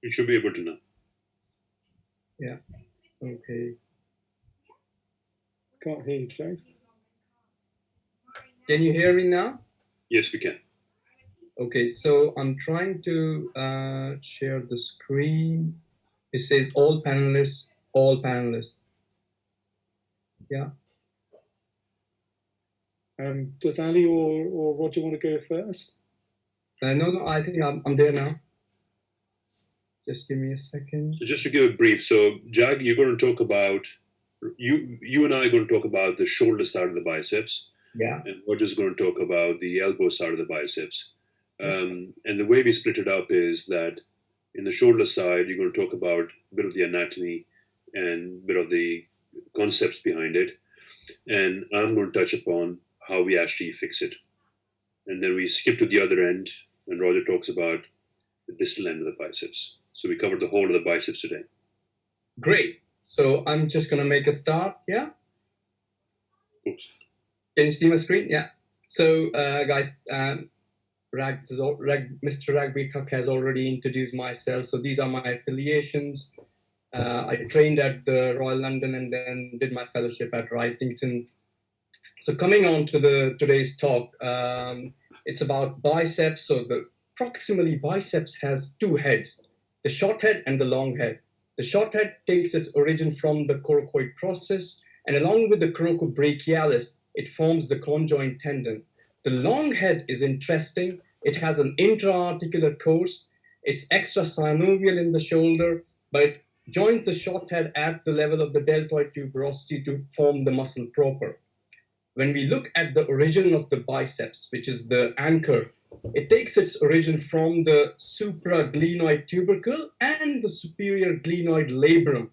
You should be able to know. Yeah. Okay. Can't hear you, James. Can you hear me now? Yes, we can. Okay, so I'm trying to share the screen. It says all panelists, all panelists. Yeah. Does Ali or Roger want to go first? No, I think I'm there now. Just give me a second. So just to give a brief, so Jag, you're going to talk about you and I are going to talk about the shoulder side of the biceps, Yeah. and Roger's going to talk about the elbow side of the biceps. And the way we split it up is that in the shoulder side, you're going to talk about a bit of the anatomy and a bit of the concepts behind it, and I'm going to touch upon how we actually fix it. And then we skip to the other end, and Roger talks about the distal end of the biceps. So we covered the whole of the biceps today. Great. So I'm just going to make a start. Yeah. Oops. Can you see my screen? Yeah. So, guys, Mr. Ragbi Kak has already introduced myself. So these are my affiliations. I trained at the Royal London and then did my fellowship at Wrightington. So coming on to today's talk, it's about biceps. So the proximally biceps has two heads, the short head and the long head. The short head takes its origin from the coracoid process, and along with the coracobrachialis, it forms the conjoint tendon. The long head is interesting. It has an intra-articular course. It's extra-synovial in the shoulder, but it joins the short head at the level of the deltoid tuberosity to form the muscle proper. When we look at the origin of the biceps, which is the anchor, it takes its origin from the supraglenoid tubercle and the superior glenoid labrum.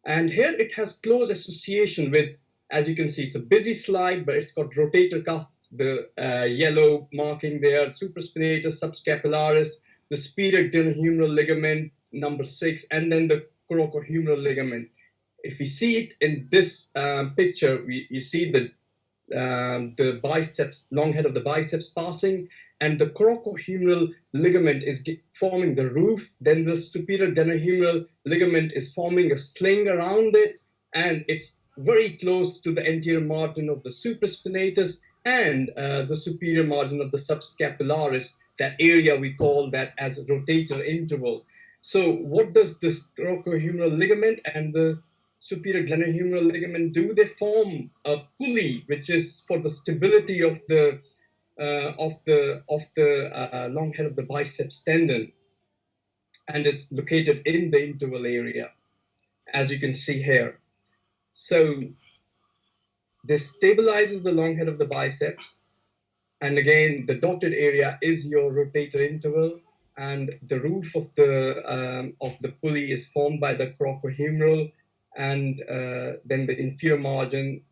And here it has close association with, as you can see, it's a busy slide, but it's got rotator cuff, the yellow marking there, supraspinatus subscapularis, the superior glenohumeral ligament, number 6, and then the coracohumeral ligament. If we see it in this picture, you see the biceps, long head of the biceps passing, and the coracohumeral ligament is forming the roof. Then the superior glenohumeral ligament is forming a sling around it, and it's very close to the anterior margin of the supraspinatus and the superior margin of the subscapularis. That area we call that as rotator interval. So what does this coracohumeral ligament and the superior glenohumeral ligament do? They form a pulley, which is for the stability of the long head of the biceps tendon, and is located in the interval area, as you can see here. So this stabilizes the long head of the biceps, and again, the dotted area is your rotator interval, and the roof of the pulley is formed by the coracohumeral, and then the inferior margin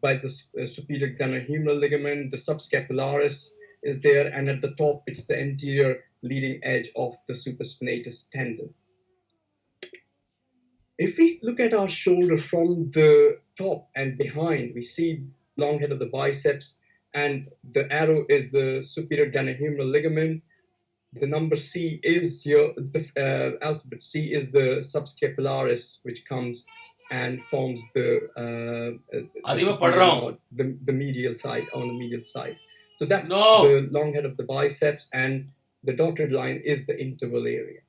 by the superior glenohumeral ligament. The subscapularis is there, and at the top it's the anterior leading edge of the supraspinatus tendon. If we look at our shoulder from the top and behind, we see long head of the biceps, and the arrow is the superior glenohumeral ligament. The number C is the alphabet C is the subscapularis, which comes and forms the medial side, on the medial side. So that's the long head of the biceps, and the dotted line is the interval area.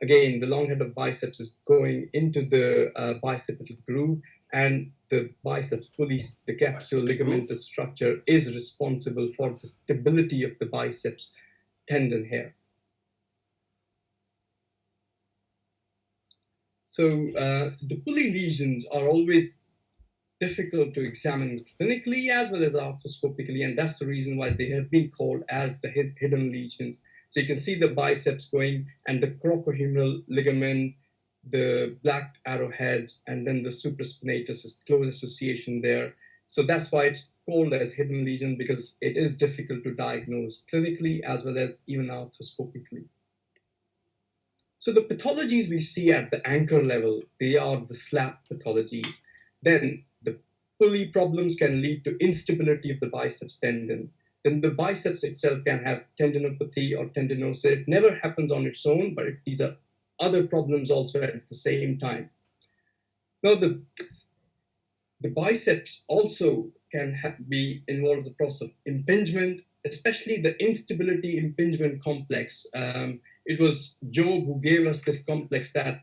Again, the long head of biceps is going into the bicipital groove, and the biceps pulley, the capsule ligamentous structure, is responsible for the stability of the biceps tendon here. So the pulley lesions are always difficult to examine clinically as well as arthroscopically, and that's the reason why they have been called as the hidden lesions. So you can see the biceps going, and the coracohumeral ligament, the black arrowheads, and then the supraspinatus is close association there. So that's why it's called as hidden lesion, because it is difficult to diagnose clinically as well as even arthroscopically. So the pathologies we see at the anchor level, they are the slap pathologies. Then the pulley problems can lead to instability of the biceps tendon. The then the biceps itself can have tendinopathy or tendinosis. It never happens on its own, but these are other problems also at the same time. Now, the biceps also can be involved in the process of impingement, especially the instability impingement complex. It was Job who gave us this complex that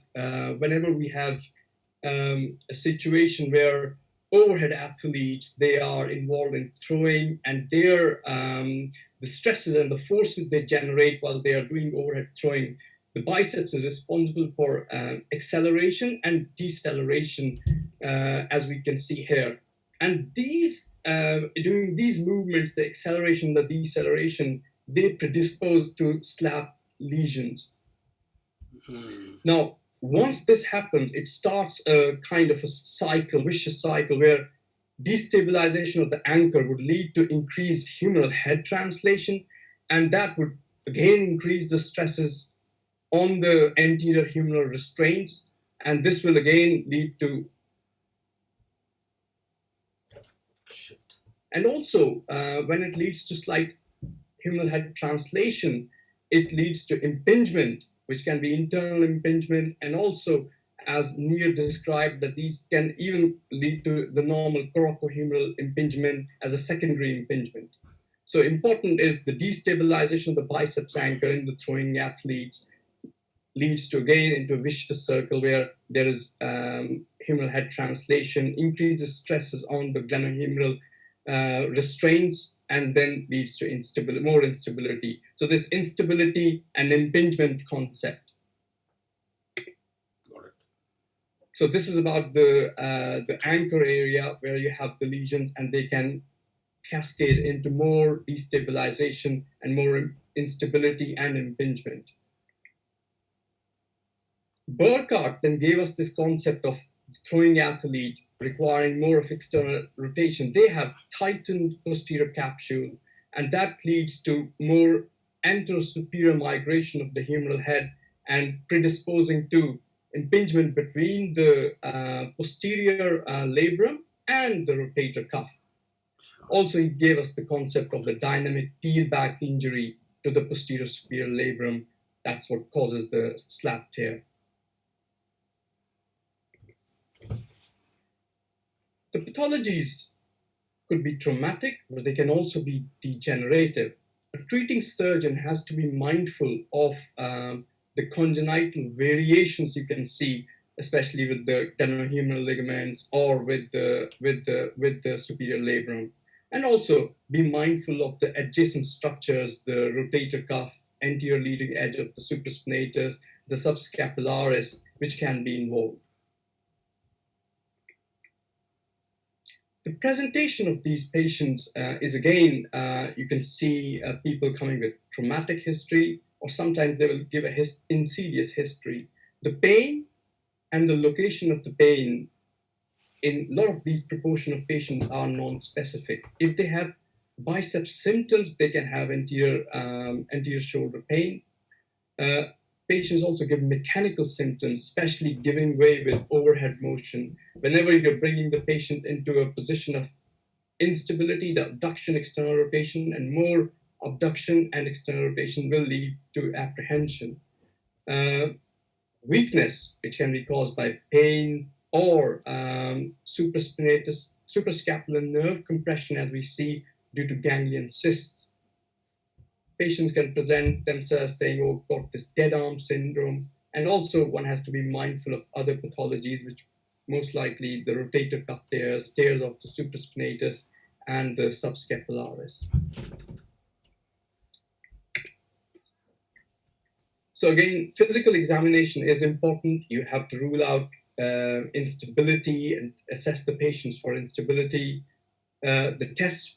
whenever we have a situation where overhead athletes, they are involved in throwing, and their the stresses and the forces they generate while they are doing overhead throwing, the biceps is responsible for acceleration and deceleration, as we can see here. And these during these movements, the acceleration, the deceleration, they predispose to slap lesions. Now, once this happens, it starts a kind of a cycle, vicious cycle, where destabilization of the anchor would lead to increased humeral head translation, and that would again increase the stresses on the anterior humeral restraints, and this will again lead to. And also, when it leads to slight humeral head translation, it leads to impingement, which can be internal impingement, and also, as Neer described, that these can even lead to the normal coracohumeral impingement as a secondary impingement. So important is the destabilization of the biceps anchor in the throwing athletes leads to again into a vicious circle where there is humeral head translation, increases stresses on the glenohumeral restraints, and then leads to more instability. So this instability and impingement concept. Got it. So this is about the anchor area where you have the lesions, and they can cascade into more destabilization and more instability and impingement. Burkhardt then gave us this concept of throwing athlete requiring more of external rotation. They have tightened posterior capsule, and that leads to more anterosuperior migration of the humeral head and predisposing to impingement between the posterior labrum and the rotator cuff. Also, he gave us the concept of the dynamic peel back injury to the posterior superior labrum. That's what causes the slap tear. The pathologies could be traumatic, but they can also be degenerative. A treating surgeon has to be mindful of the congenital variations you can see, especially with the glenohumeral ligaments or with the superior labrum, and also be mindful of the adjacent structures, the rotator cuff, anterior leading edge of the supraspinatus, the subscapularis, which can be involved. The presentation of these patients is again, you can see people coming with traumatic history, or sometimes they will give a insidious history. The pain and the location of the pain in a lot of these proportion of patients are non-specific. If they have biceps symptoms, they can have anterior shoulder pain. Patients also give mechanical symptoms, especially giving way with overhead motion. Whenever you're bringing the patient into a position of instability, the abduction, external rotation, and more abduction and external rotation will lead to apprehension. Weakness, which can be caused by pain or suprascapular nerve compression, as we see due to ganglion cysts. Patients can present themselves saying, oh, got this dead arm syndrome. And also one has to be mindful of other pathologies, which most likely the rotator cuff tears of the supraspinatus, and the subscapularis. So again, physical examination is important. You have to rule out instability and assess the patients for instability. The tests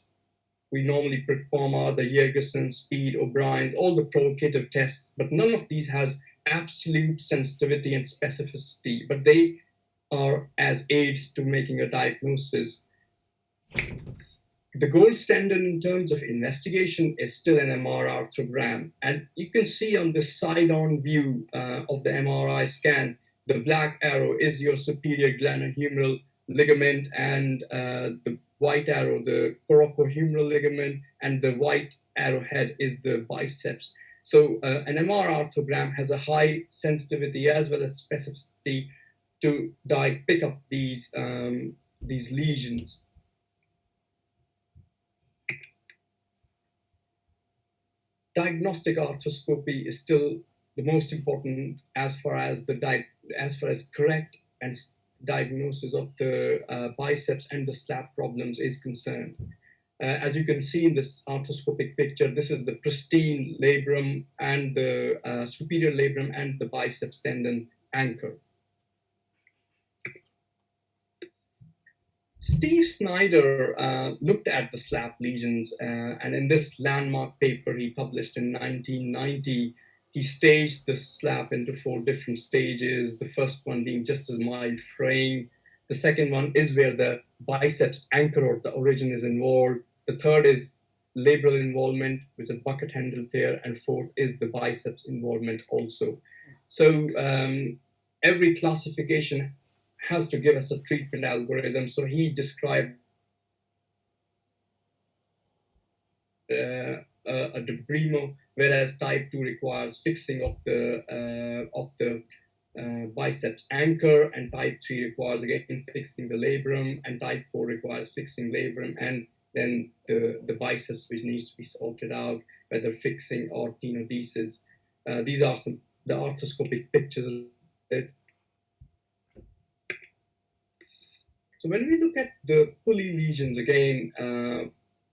we normally perform are the Yergeson, Speed, O'Brien's, all the provocative tests, but none of these has absolute sensitivity and specificity, but they are as aids to making a diagnosis. The gold standard in terms of investigation is still an MRI arthrogram, and you can see on this side-on view of the MRI scan, the black arrow is your superior glenohumeral ligament, and the white arrow, the coracohumeral ligament, and the white arrowhead is the biceps. So an MR arthrogram has a high sensitivity as well as specificity to pick up these lesions. Diagnostic arthroscopy is still the most important as far as correct and diagnosis of the biceps and the slap problems is concerned. As you can see in this arthroscopic picture, this is the pristine labrum and the superior labrum and the biceps tendon anchor. Steve Snyder looked at the slap lesions, and in this landmark paper he published in 1990, he staged the slap into 4 different stages, the first one being just a mild fraying. The second one is where the biceps anchor or the origin is involved. The third is labral involvement, which is bucket handle tear, and fourth is the biceps involvement also. So every classification has to give us a treatment algorithm. So he described a debrimo, whereas type 2 requires fixing of the biceps anchor, and type 3 requires again fixing the labrum, and type 4 requires fixing labrum and then the biceps, which needs to be sorted out, whether fixing or tenodesis. These are the arthroscopic pictures. So when we look at the pulley lesions again,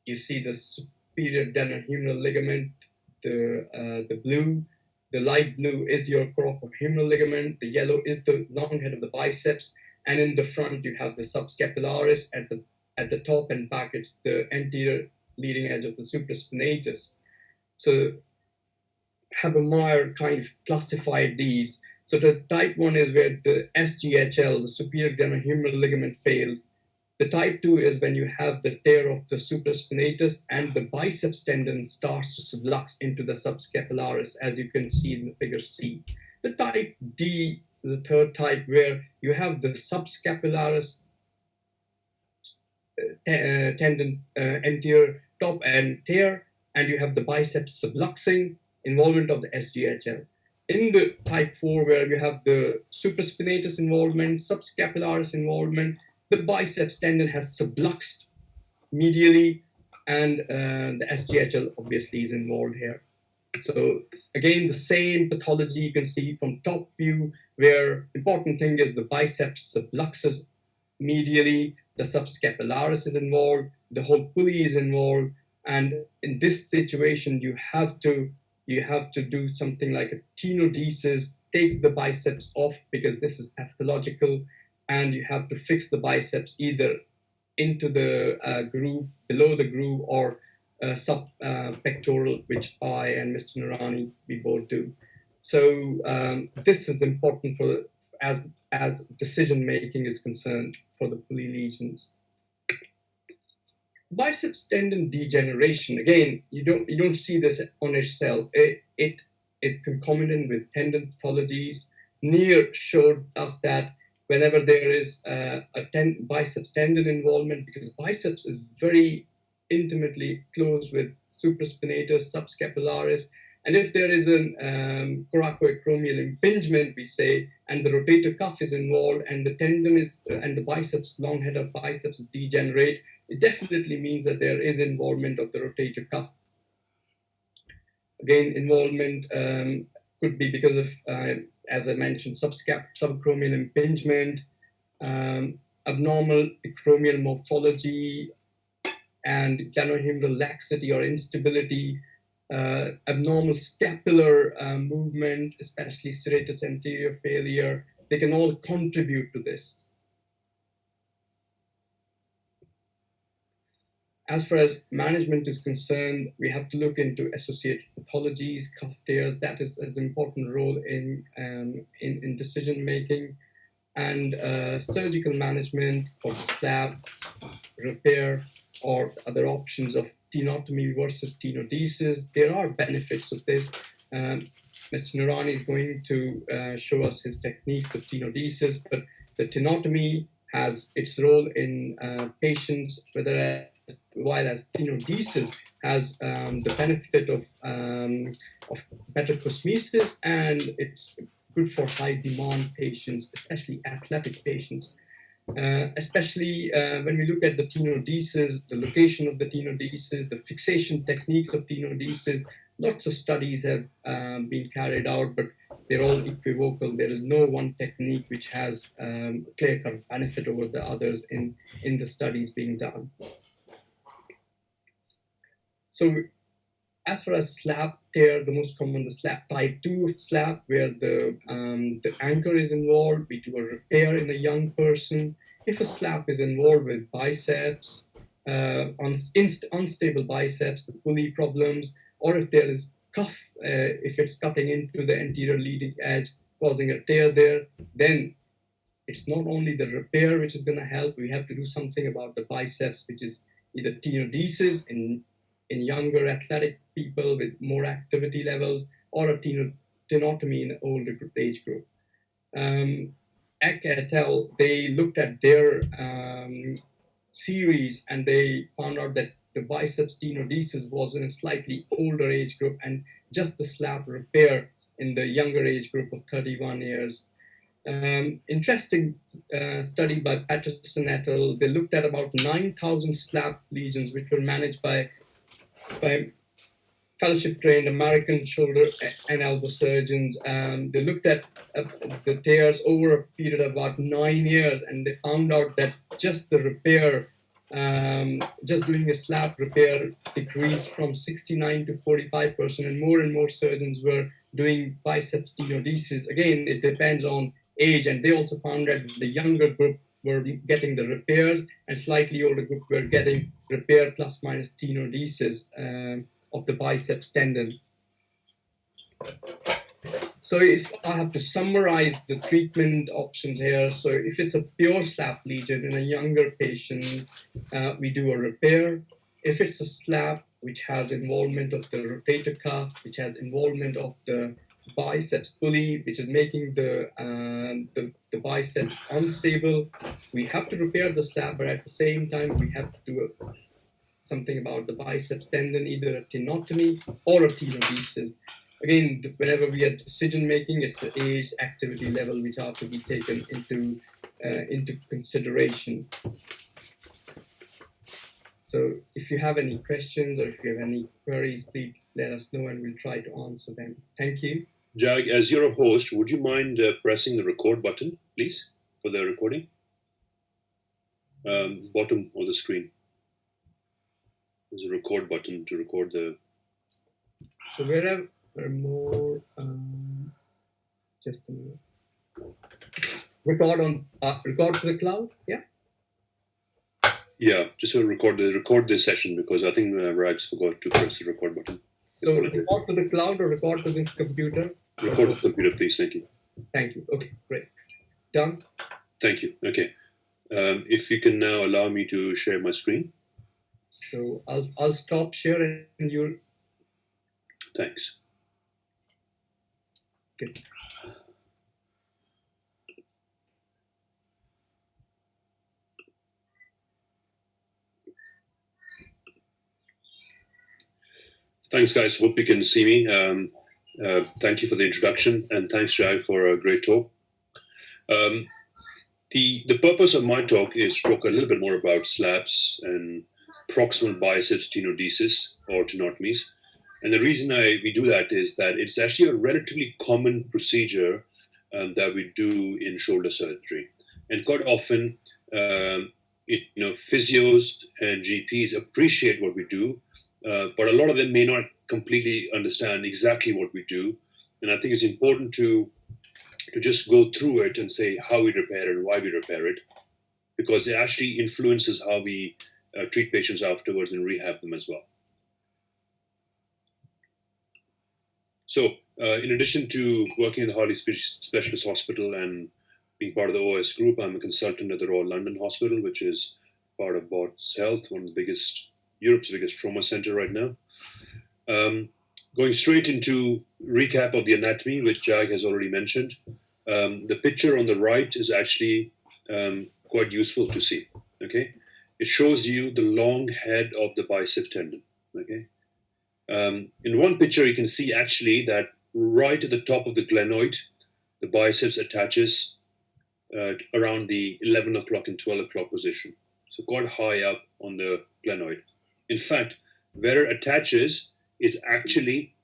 you see the superior denohumeral ligament, the blue. The light blue is your coracohumeral ligament. The yellow is the long head of the biceps. And in the front, you have the subscapularis. At the top and back, it's the anterior leading edge of the supraspinatus. So Habermeyer kind of classified these. So the type 1 is where the SGHL, the superior glenohumeral ligament, fails. The type 2 is when you have the tear of the supraspinatus and the biceps tendon starts to sublux into the subscapularis, as you can see in the figure C. The type D, the third type, where you have the subscapularis tendon anterior top end tear, and you have the biceps subluxing, involvement of the SGHL. In the type 4, where you have the supraspinatus involvement, subscapularis involvement, the biceps tendon has subluxed medially, and the SGHL obviously is involved here. So again, the same pathology you can see from top view, where important thing is the biceps subluxes medially, the subscapularis is involved, the whole pulley is involved, and in this situation, you have to do something like a tenodesis, take the biceps off because this is pathological, and you have to fix the biceps either into the groove, below the groove, or subpectoral, which I and Mr. Nurani, we both do. So this is important for as decision making is concerned for the pulley lesions. Biceps tendon degeneration, again, you don't see this on itself. It is concomitant with tendon pathologies. Neer showed us that whenever there is a biceps tendon involvement, because biceps is very intimately close with supraspinatus, subscapularis, and if there is an coracoacromial impingement, we say, and the rotator cuff is involved, and the tendon is and the biceps, long head of biceps is degenerate, it definitely means that there is involvement of the rotator cuff. Again, involvement could be because of, as I mentioned, subacromial impingement, abnormal acromial morphology, and glenohumeral laxity or instability, abnormal scapular movement, especially serratus anterior failure. They can all contribute to this. As far as management is concerned, we have to look into associated pathologies, cuff tears. That is an important role in decision making, and surgical management for the slap, repair, or other options of tenotomy versus tenodesis. There are benefits of this. Mr. Nurani is going to show us his techniques of tenodesis, but the tenotomy has its role in patients, whether as tenodesis has the benefit of better cosmesis, and it's good for high demand patients, especially athletic patients. Especially when we look at the tenodesis, the location of the tenodesis, the fixation techniques of tenodesis, lots of studies have been carried out, but they're all equivocal. There is no one technique which has clear-cut benefit over the others in the studies being done. So as far as slap tear, the most common, the slap type 2 slap, where the anchor is involved, we do a repair in a young person. If a slap is involved with biceps, unstable biceps, the pulley problems, or if there is cuff, if it's cutting into the anterior leading edge, causing a tear there, then it's not only the repair which is going to help, we have to do something about the biceps, which is either tenodesis in younger athletic people with more activity levels, or a tenotomy in the older age group. Eck et al., they looked at their series and they found out that the biceps tenodesis was in a slightly older age group, and just the slap repair in the younger age group of 31 years. Interesting study by Patterson et al. They looked at about 9,000 slap lesions which were managed by fellowship-trained American shoulder and elbow surgeons. They looked at the tears over a period of about 9 years, and they found out that just the repair, just doing a slap repair, decreased from 69 to 45%, and more surgeons were doing biceps tenodesis. Again, it depends on age, and they also found that the younger group were getting the repairs, and slightly older group were getting repair plus minus tenodesis of the biceps tendon. So if I have to summarize the treatment options here, so if it's a pure slap lesion in a younger patient, we do a repair. If it's a slap which has involvement of the rotator cuff, which has involvement of the biceps pulley, which is making the biceps unstable, we have to repair the slap, but at the same time, we have to do something about the biceps tendon, either a tenotomy or a tenodesis. Again, whenever we are decision making, it's the age, activity level which are to be taken into consideration. So if you have any questions or if you have any queries, please let us know and we'll try to answer them. Thank you. Jag, as you're a host, would you mind pressing the record button, please, for the recording? Bottom of the screen. There's a record button to record the... So wherever more, just a minute. Record to the cloud, yeah? Yeah, just to record this session, because I think Raj forgot to press the record button. So record to the cloud or record to this computer? Record to the computer, please. Thank you. Thank you. Okay, great. Done? Thank you. Okay. If you can now allow me to share my screen. So I'll stop sharing and you'll... Thanks. Good. Thanks, guys. Hope you can see me. Thank you for the introduction, and thanks, Jag, for a great talk. The purpose of my talk is to talk a little bit more about slaps and proximal biceps tenodesis or tenotomies. And the reason we do that is that it's actually a relatively common procedure that we do in shoulder surgery. And quite often, physios and GPs appreciate what we do, but a lot of them may not completely understand exactly what we do. And I think it's important to just go through it and say how we repair it and why we repair it, because it actually influences how we treat patients afterwards and rehab them as well. So in addition to working in the Harley Specialist Hospital and being part of the OS group, I'm a consultant at the Royal London Hospital, which is part of Bots Health, one of the biggest, Europe's biggest trauma center right now. Going straight into recap of the anatomy, which Jag has already mentioned. The picture on the right is actually quite useful to see. Okay, it shows you the long head of the bicep tendon. Okay. In one picture, you can see actually that right at the top of the glenoid, the biceps attaches around the 11 o'clock and 12 o'clock position. So quite high up on the glenoid. In fact, where it attaches is actually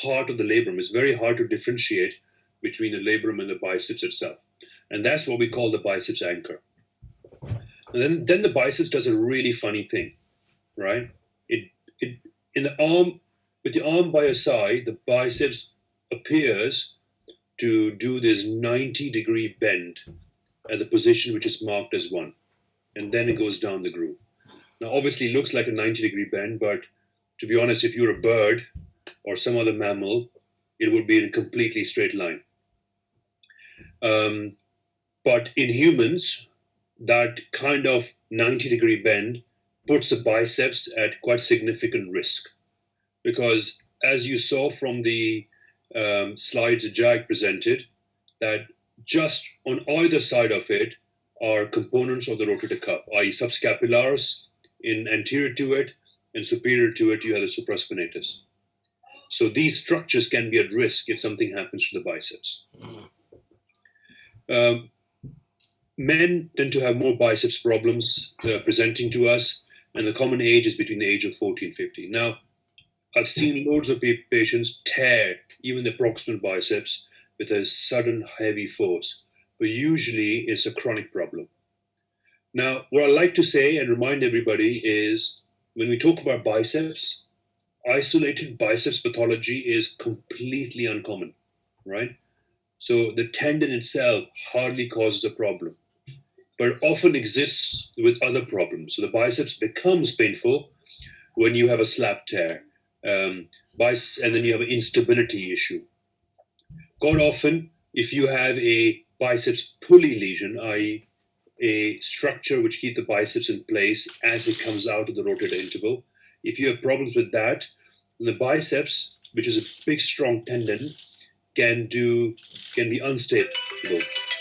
part of the labrum. It's very hard to differentiate between the labrum and the biceps itself. And that's what we call the biceps anchor. And then the biceps does a really funny thing, right? It in the arm, with the arm by your side, the biceps appears to do this 90-degree bend at the position which is marked as 1. And then it goes down the groove. Now, obviously, it looks like a 90-degree bend, but to be honest, if you're a bird or some other mammal, it would be in a completely straight line. But in humans, that kind of 90-degree bend puts the biceps at quite significant risk. Because as you saw from the slides Jag presented, that just on either side of it are components of the rotator cuff, i.e. subscapularis in anterior to it, and superior to it you have the supraspinatus. So these structures can be at risk if something happens to the biceps. Men tend to have more biceps problems presenting to us, and the common age is between the age of 40 and 50. Now, I've seen loads of patients tear even the proximal biceps with a sudden heavy force, but usually it's a chronic problem. Now, what I like to say and remind everybody is when we talk about biceps, isolated biceps pathology is completely uncommon, right? So the tendon itself hardly causes a problem, but it often exists with other problems. So the biceps becomes painful when you have a slap tear, and then you have an instability issue. Quite often, if you have a biceps pulley lesion, i.e. a structure which keeps the biceps in place as it comes out of the rotator interval, if you have problems with that, then the biceps, which is a big strong tendon, can be unstable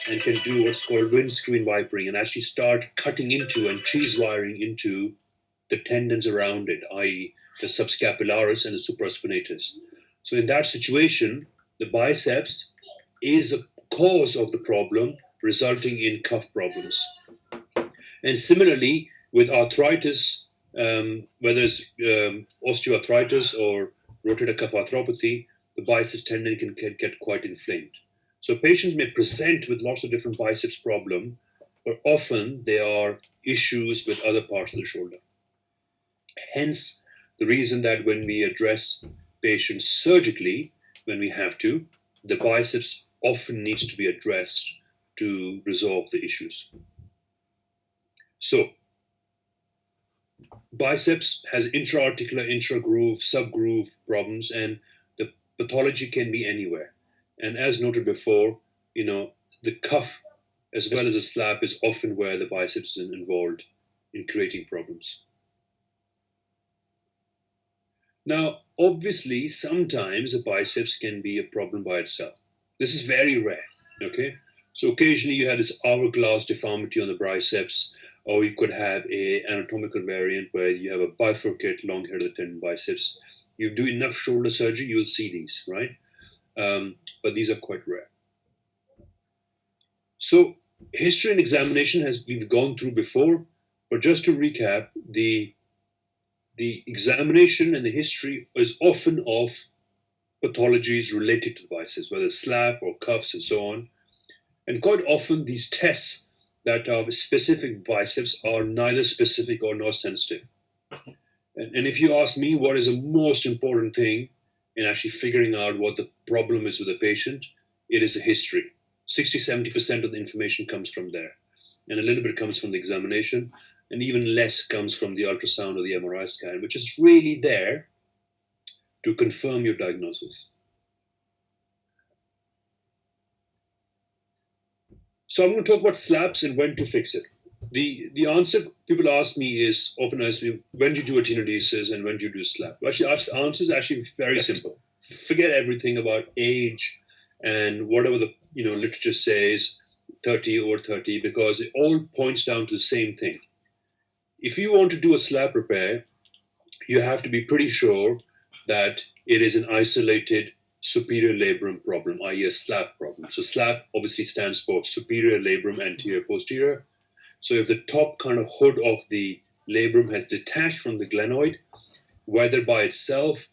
and can do what's called windscreen vipering and actually start cutting into and cheese wiring into the tendons around it, i.e. the subscapularis and the supraspinatus. So in that situation, the biceps is a cause of the problem, resulting in cuff problems. And similarly, with arthritis, whether it's osteoarthritis or rotator cuff arthropathy, the biceps tendon can get quite inflamed. So patients may present with lots of different biceps problems, but often there are issues with other parts of the shoulder. Hence, the reason that when we address patients surgically, when we have to, the biceps often needs to be addressed to resolve the issues. So, biceps has intra-articular, intra-groove, sub-groove problems, and the pathology can be anywhere. And as noted before, the cuff as well as the slap is often where the biceps is involved in creating problems. Now, obviously, sometimes a biceps can be a problem by itself. This is very rare, okay? So occasionally you have this hourglass deformity on the biceps, or you could have an anatomical variant where you have a bifurcate long head of the tendon biceps. You do enough shoulder surgery, you'll see these, right? But these are quite rare. So history and examination we've gone through before, but just to recap, the examination and the history is often of pathologies related to the biceps, whether slap or cuffs and so on. And quite often these tests that are specific biceps are neither specific or nor sensitive. And if you ask me what is the most important thing in actually figuring out what the problem is with the patient, it is a history. 60-70% of the information comes from there. And a little bit comes from the examination, and even less comes from the ultrasound or the MRI scan, which is really there to confirm your diagnosis. So I'm going to talk about slaps and when to fix it. The answer people ask me is often ask me, when do you do a tenodesis and when do you do slap? Actually, our answer is actually very simple. Forget everything about age and whatever the literature says. 30 over 30, because it all points down to the same thing. If you want to do a slap repair, you have to be pretty sure that it is an isolated superior labrum problem, i.e. a slap problem. So slap obviously stands for superior labrum anterior posterior. So if the top kind of hood of the labrum has detached from the glenoid, whether by itself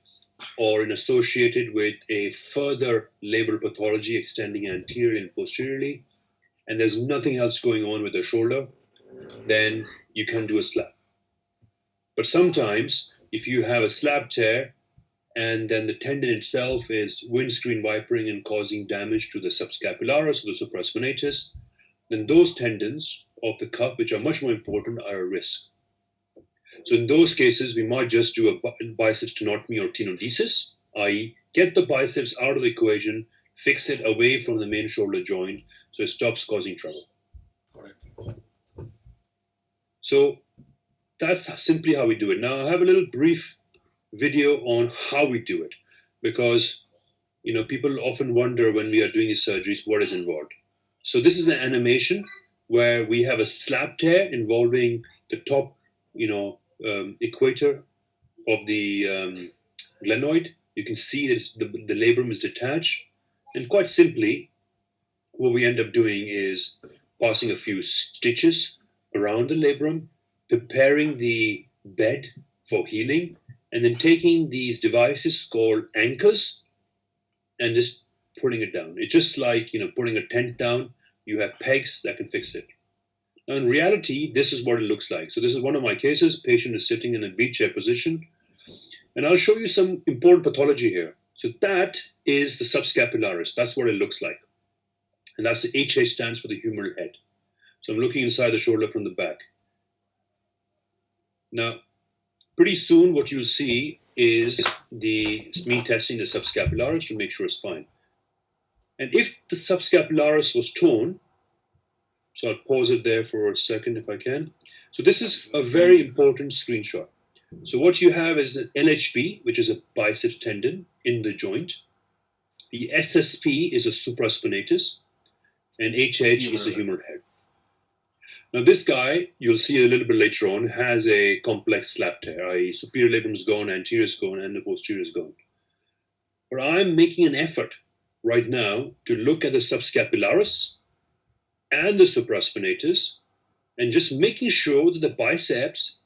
or in associated with a further labral pathology extending anteriorly and posteriorly, and there's nothing else going on with the shoulder, then you can do a slap. But sometimes if you have a slap tear and then the tendon itself is windscreen vipering and causing damage to the subscapularis or the supraspinatus, then those tendons of the cuff, which are much more important, are at risk. So in those cases, we might just do a biceps tenotomy or tenodesis, i.e. get the biceps out of the equation, fix it away from the main shoulder joint so it stops causing trouble. Correct. So that's simply how we do it. Now I have a little brief video on how we do it, because people often wonder when we are doing these surgeries what is involved. So this is an animation where we have a slap tear involving the top equator of the glenoid. You can see that the labrum is detached, and quite simply what we end up doing is passing a few stitches around the labrum, preparing the bed for healing, and then taking these devices called anchors and just putting it down. It's just like putting a tent down. You have pegs that can fix it. Now in reality, this is what it looks like. So this is one of my cases. Patient is sitting in a beach chair position, and I'll show you some important pathology here. So that is the subscapularis. That's what it looks like, and that's the HH stands for the humeral head. So I'm looking inside the shoulder from the back. Now, pretty soon what you'll see is me testing the subscapularis to make sure it's fine. And if the subscapularis was torn, so I'll pause it there for a second if I can. So this is a very important screenshot. So what you have is an LHP, which is a biceps tendon in the joint. The SSP is a supraspinatus, and HH is the humeral head. Now this guy, you'll see a little bit later on, has a complex slap tear, i.e. superior labrum is gone, anterior is gone, and the posterior is gone. But I'm making an effort right now to look at the subscapularis and the supraspinatus and just making sure that the biceps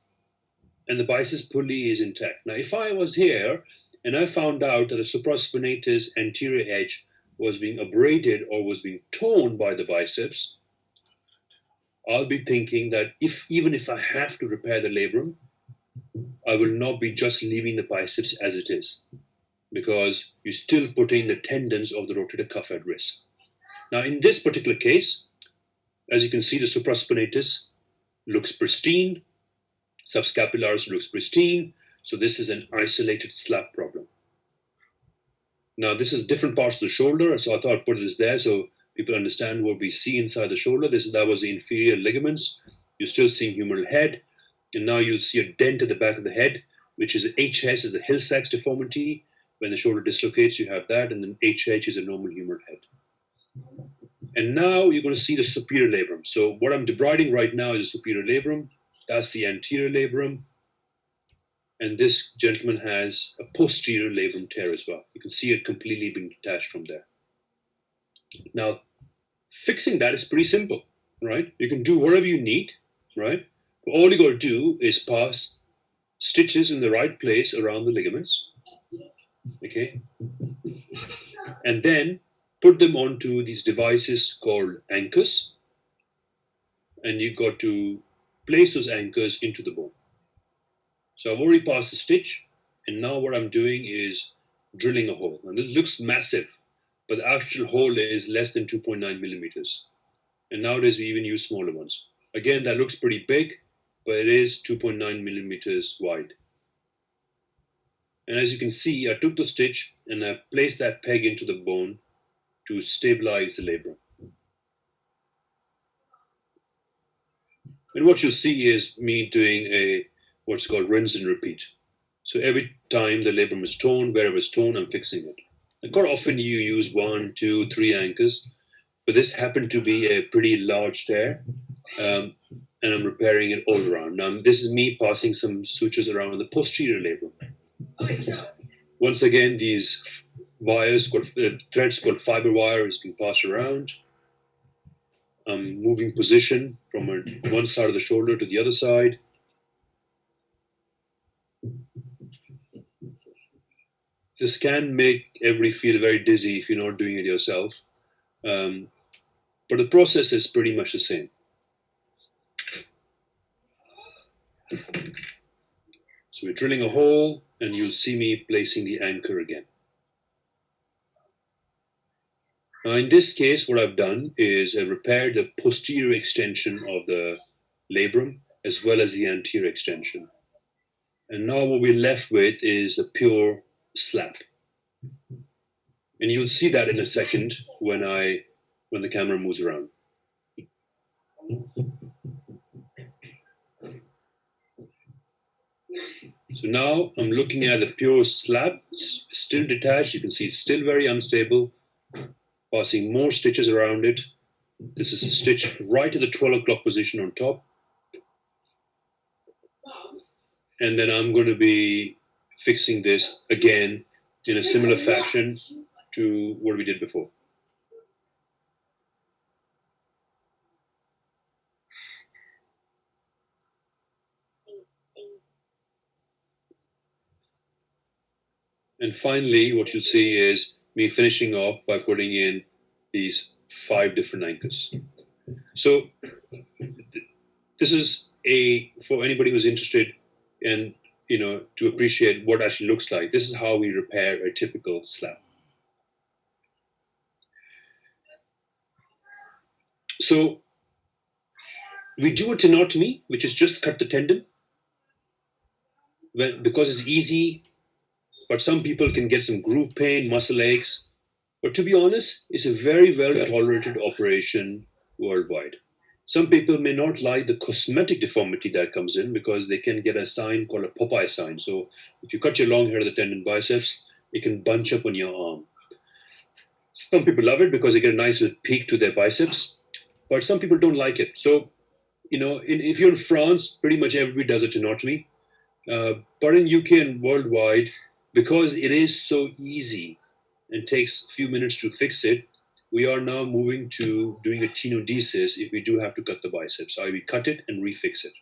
and the biceps pulley is intact. Now, if I was here and I found out that the supraspinatus anterior edge was being abraded or was being torn by the biceps, I'll be thinking that even if I have to repair the labrum, I will not be just leaving the biceps as it is, because you're still putting the tendons of the rotator cuff at risk. Now, in this particular case, as you can see, the supraspinatus looks pristine, subscapularis looks pristine, so this is an isolated slap problem. Now, this is different parts of the shoulder, so I thought I'd put this there so people understand what we see inside the shoulder. That was the inferior ligaments. You're still seeing humeral head, and now you'll see a dent at the back of the head, which is HS, is the Hill-Sachs deformity. When the shoulder dislocates, you have that, and then HH is a normal humeral head. And now you're going to see the superior labrum. So what I'm debriding right now is the superior labrum. That's the anterior labrum. And this gentleman has a posterior labrum tear as well. You can see it completely being detached from there. Now, fixing that is pretty simple, right? You can do whatever you need, right? But all you got to do is pass stitches in the right place around the ligaments, okay? And then put them onto these devices called anchors, and you got to place those anchors into the bone. So I've already passed the stitch, and now what I'm doing is drilling a hole. And this looks massive, but the actual hole is less than 2.9 millimeters. And nowadays we even use smaller ones. Again, that looks pretty big, but it is 2.9 millimeters wide. And as you can see, I took the stitch and I placed that peg into the bone to stabilize the labrum. And what you'll see is me doing what's called rinse and repeat. So every time the labrum is torn, wherever it's torn, I'm fixing it. And quite often you use 1, 2, 3 anchors. but this happened to be a pretty large tear, and I'm repairing it all around. Now, this is me passing some sutures around the posterior labrum. Once again, these wires, threads called fiber wire, is being passed around. I'm moving position from one side of the shoulder to the other side. This can make everybody feel very dizzy if you're not doing it yourself. But the process is pretty much the same. So we're drilling a hole, and you'll see me placing the anchor again. Now, in this case, what I've done is I repaired the posterior extension of the labrum as well as the anterior extension. And now what we're left with is a pure slap. And you'll see that in a second when the camera moves around. So now I'm looking at the pure slab, it's still detached. You can see it's still very unstable. Passing more stitches around it. This is a stitch right at the 12 o'clock position on top. And then I'm going to be fixing this again in a similar fashion to what we did before. And finally, what you'll see is me finishing off by putting in these 5 different anchors. So this is for anybody who's interested and to appreciate what actually looks like. This is how we repair a typical slab. So we do a tenotomy, which is just cut the tendon. Because it's easy, but some people can get some groove pain, muscle aches. But to be honest, it's a very well tolerated operation worldwide. Some people may not like the cosmetic deformity that comes in because they can get a sign called a Popeye sign. So if you cut your long hair of the tendon biceps, it can bunch up on your arm. Some people love it because they get a nice peak to their biceps, but some people don't like it. So, if you're in France, pretty much everybody does a tenotomy. But in UK and worldwide, because it is so easy and takes a few minutes to fix it, we are now moving to doing a tenodesis if we do have to cut the biceps. We cut it and refix it.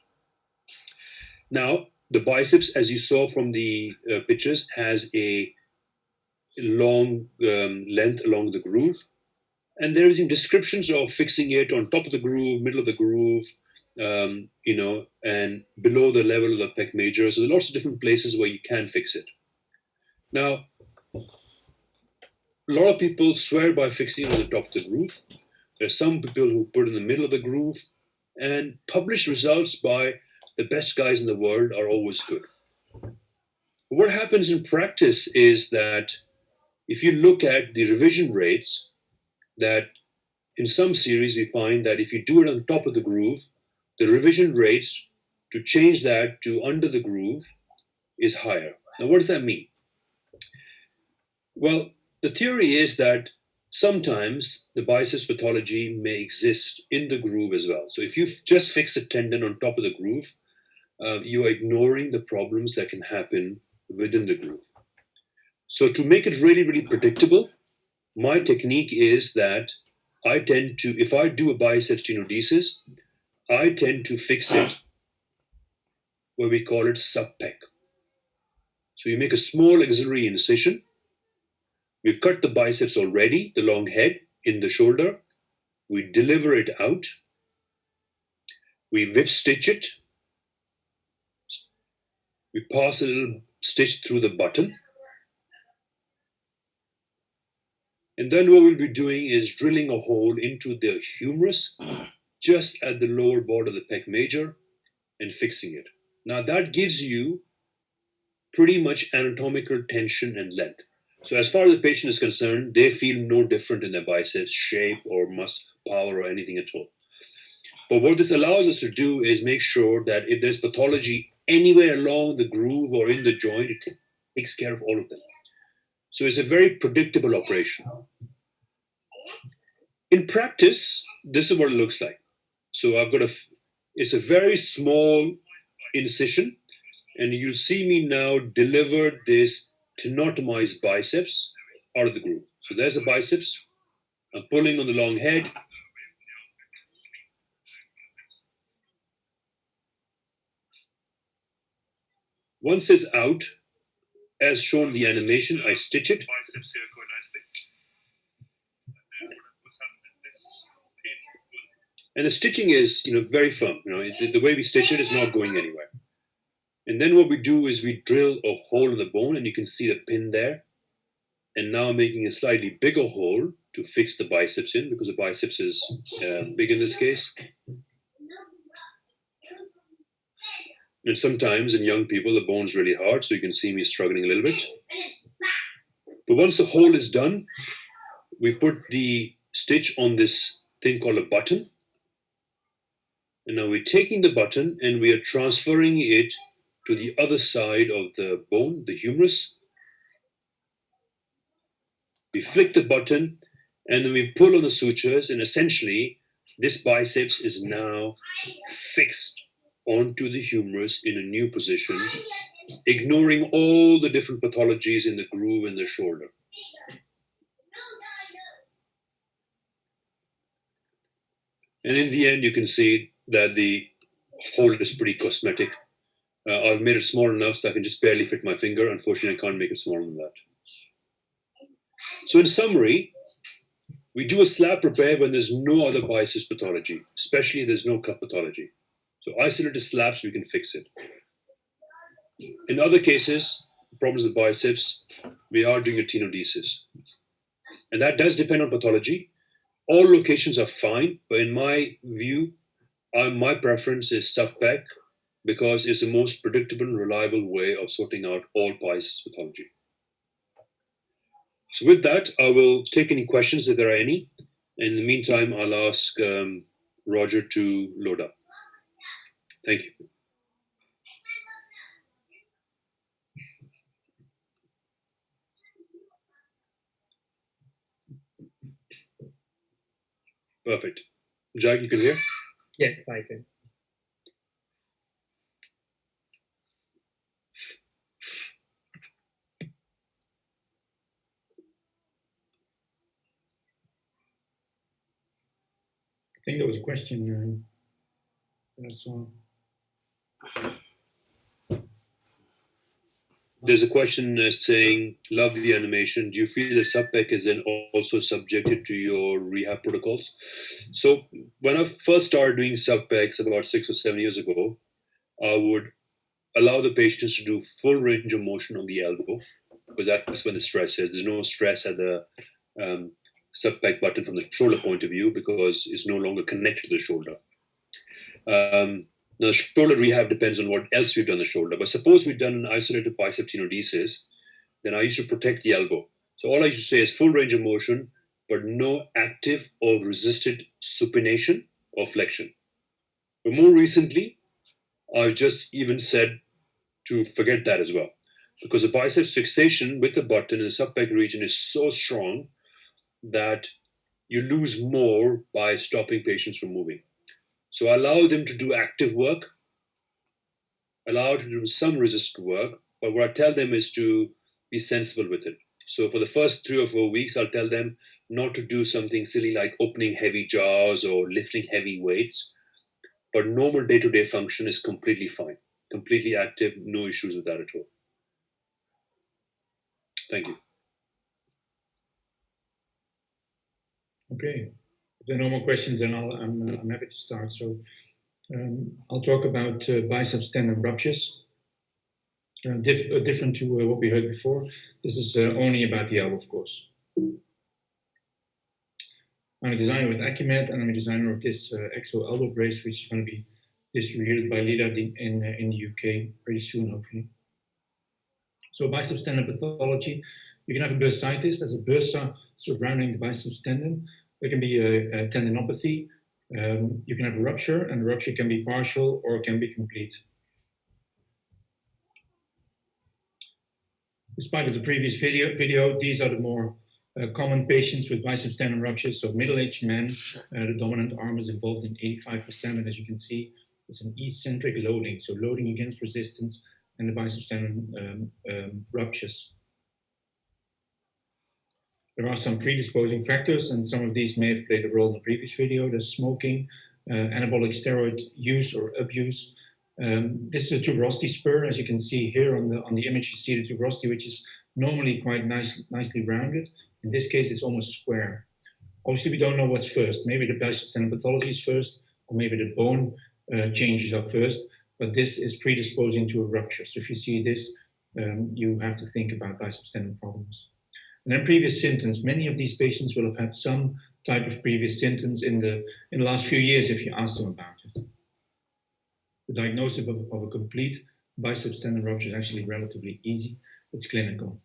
Now, the biceps, as you saw from the pictures, has a long length along the groove. And there are descriptions of fixing it on top of the groove, middle of the groove, and below the level of the pec major. So there are lots of different places where you can fix it. Now, a lot of people swear by fixing on the top of the groove. There are some people who put in the middle of the groove, and published results by the best guys in the world are always good. What happens in practice is that if you look at the revision rates, that in some series we find that if you do it on top of the groove, the revision rates to change that to under the groove is higher. Now, what does that mean? Well, the theory is that sometimes the biceps pathology may exist in the groove as well. So if you just fix a tendon on top of the groove, you are ignoring the problems that can happen within the groove. So to make it really, really predictable, my technique is that I tend to, if I do a biceps tenodesis, I tend to fix it where we call it sub-pec. So you make a small axillary incision. We cut the biceps already, the long head in the shoulder. We deliver it out. We whip stitch it. We pass a little stitch through the button. And then what we'll be doing is drilling a hole into the humerus just at the lower border of the pec major and fixing it. Now that gives you pretty much anatomical tension and length. So as far as the patient is concerned, they feel no different in their biceps, shape or muscle power or anything at all. But what this allows us to do is make sure that if there's pathology anywhere along the groove or in the joint, it takes care of all of them. So it's a very predictable operation. In practice, this is what it looks like. So it's a very small incision, and you'll see me now deliver this tenotomized biceps out of the groove. So there's the biceps. I'm pulling on the long head. Once it's out, as shown in the animation, I stitch it. And the stitching is, very firm. The way we stitch it is not going anywhere. And then what we do is we drill a hole in the bone, and you can see the pin there. And now I'm making a slightly bigger hole to fix the biceps in, because the biceps is big in this case. And sometimes in young people, the bone's really hard, so you can see me struggling a little bit. But once the hole is done, we put the stitch on this thing called a button. And now we're taking the button and we are transferring it to the other side of the bone, the humerus. We flick the button and then we pull on the sutures, and essentially this biceps is now fixed onto the humerus in a new position, ignoring all the different pathologies in the groove in the shoulder. And in the end, you can see that the hole is pretty cosmetic. I've made it small enough so I can just barely fit my finger. Unfortunately, I can't make it smaller than that. So in summary, we do a slap repair when there's no other biceps pathology, especially if there's no cup pathology. So isolated slaps, we can fix it. In other cases, problems with biceps, we are doing a tenodesis. And that does depend on pathology. All locations are fine, but in my view, my preference is sub-pec, because it's the most predictable and reliable way of sorting out all biceps pathology. So with that, I will take any questions if there are any. In the meantime, I'll ask Roger to load up. Thank you. Perfect. Jack, you can hear? Yes, I can. I think there was a question that I saw. There's a question saying, love the animation. Do you feel the sub-pec is then also subjected to your rehab protocols? So when I first started doing sub-pecs about 6 or 7 years ago, I would allow the patients to do full range of motion on the elbow, because that's when the stress is. There's no stress at the sub-pec button from the shoulder point of view, because it's no longer connected to the shoulder. Now, shoulder rehab depends on what else we've done the shoulder. But suppose we've done an isolated bicep tenodesis, then I used to protect the elbow. So all I used to say is full range of motion, but no active or resisted supination or flexion. But more recently, I've just even said to forget that as well, because the biceps fixation with the button in the sub-pec region is so strong that you lose more by stopping patients from moving. So I allow them to do active work, allow to do some resisted work, but what I tell them is to be sensible with it. So for the first 3 or 4 weeks, I'll tell them not to do something silly like opening heavy jars or lifting heavy weights, but normal day-to-day function is completely fine, completely active, no issues with that at all. Thank you. Okay, if there are no more questions, then I'm happy to start. So I'll talk about biceps tendon ruptures. Different to what we heard before. This is only about the elbow, of course. I'm a designer with Acumed, and I'm a designer of this Exo elbow brace, which is going to be distributed by Lida in the UK pretty soon, hopefully. So biceps tendon pathology, you can have a bursitis, there's a bursa surrounding the biceps tendon. There can be a tendinopathy. You can have a rupture, and the rupture can be partial or can be complete. Despite of the previous video, these are the more Common patients with biceps tendon ruptures, so middle-aged men, the dominant arm is involved in 85%, and as you can see, it's an eccentric loading, so loading against resistance, and the biceps tendon ruptures. There are some predisposing factors, and some of these may have played a role in the previous video. There's smoking, anabolic steroid use or abuse. This is a tuberosity spur, as you can see here on the image. You see the tuberosity, which is normally quite nicely rounded. In this case, it's almost square. Obviously, we don't know what's first. Maybe the biceps tendon pathology is first, or maybe the bone changes are first. But this is predisposing to a rupture. So if you see this, you have to think about biceps tendon problems. And then previous symptoms. Many of these patients will have had some type of previous symptoms in the last few years if you ask them about it. The diagnosis of a complete biceps tendon rupture is actually relatively easy. It's clinical.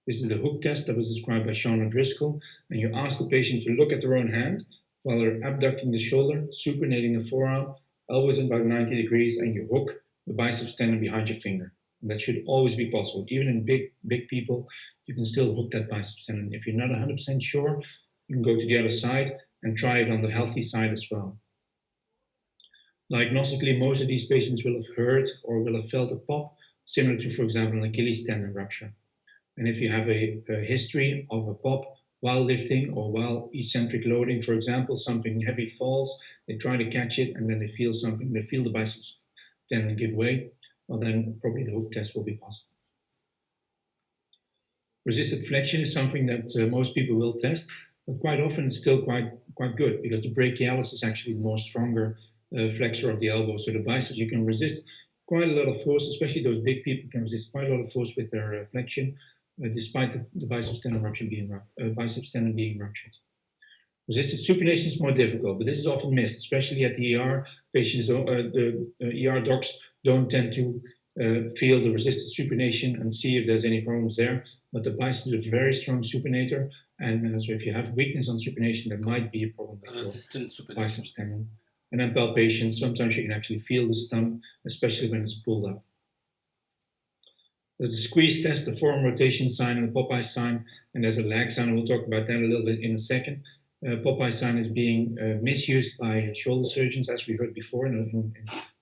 This is the hook test that was described by Sean O'Driscoll, and you ask the patient to look at their own hand while they're abducting the shoulder, supinating the forearm, elbows in about 90 degrees, and you hook the biceps tendon behind your finger. And that should always be possible. Even in big people, you can still hook that biceps tendon. If you're not 100% sure, you can go to the other side and try it on the healthy side as well. Diagnostically, most of these patients will have heard or will have felt a pop, similar to, for example, an Achilles tendon rupture. And if you have a history of a pop while lifting or while eccentric loading, for example, something heavy falls, they try to catch it and then they feel something, they feel the biceps tendon give way, well then probably the hook test will be positive. Resisted flexion is something that most people will test, but quite often it's still quite good because the brachialis is actually the more stronger flexor of the elbow. So the biceps, you can resist quite a lot of force, especially those big people can resist quite a lot of force with their flexion, despite the biceps tendon being ruptured. Resisted supination is more difficult, but this is often missed, especially at the ER. Patients, the ER docs don't tend to feel the resisted supination and see if there's any problems there. But the biceps is a very strong supinator, and so if you have weakness on supination, there might be a problem with resistant supination. Biceps tendon. And then palpation, sometimes you can actually feel the stump, especially when it's pulled up. There's a squeeze test, the forearm rotation sign, and the Popeye sign, and there's a lag sign, and we'll talk about that a little bit in a second. Popeye sign is being misused by shoulder surgeons, as we heard before in